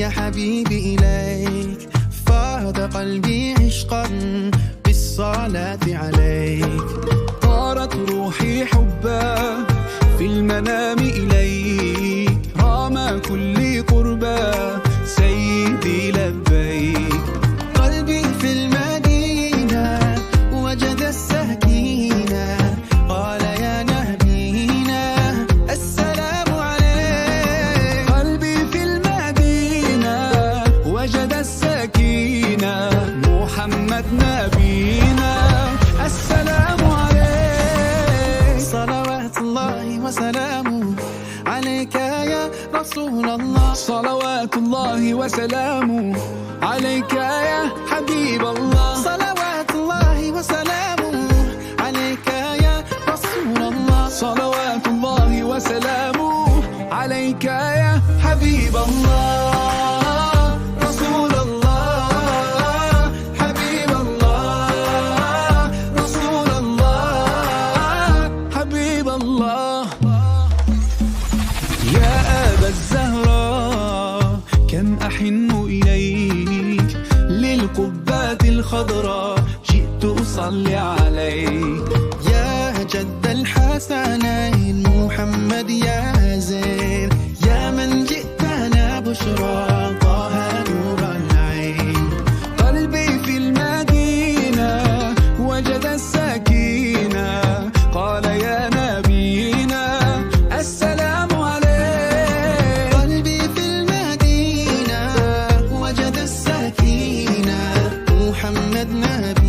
يا حبيبي إليك، فاض قلبي عشقا بالصلاة عليك. طارت روحي حبا في المنام إليك، رام كل قربا سيدي لبيك. قلبي في المدينة وجد السكينة، قال يا نبينا السلام عليك. قلبي في المدينة وجد السكينة، محمد نبينا السلام عليك. صلوات الله وسلامه عليك يا رسول الله، صلوات الله وسلامه عليك يا حبيب الله. صلوات الله وسلامه عليك يا رسول الله، صلوات الله وسلامه عليك يا حبيب الله. رسول الله حبيب الله، رسول الله حبيب الله. يا أبا الزهراء كم أحن إليك، للقبات الخضراء جئت أصلي عليك. يا جد الحسنين محمد يا زين، يا من جئتنا بشرى طه نور العين. قلبي في المدينة وجد السكينة، قال يا نبينا السلام عليك. قلبي في المدينة وجد السكينة، محمد نبي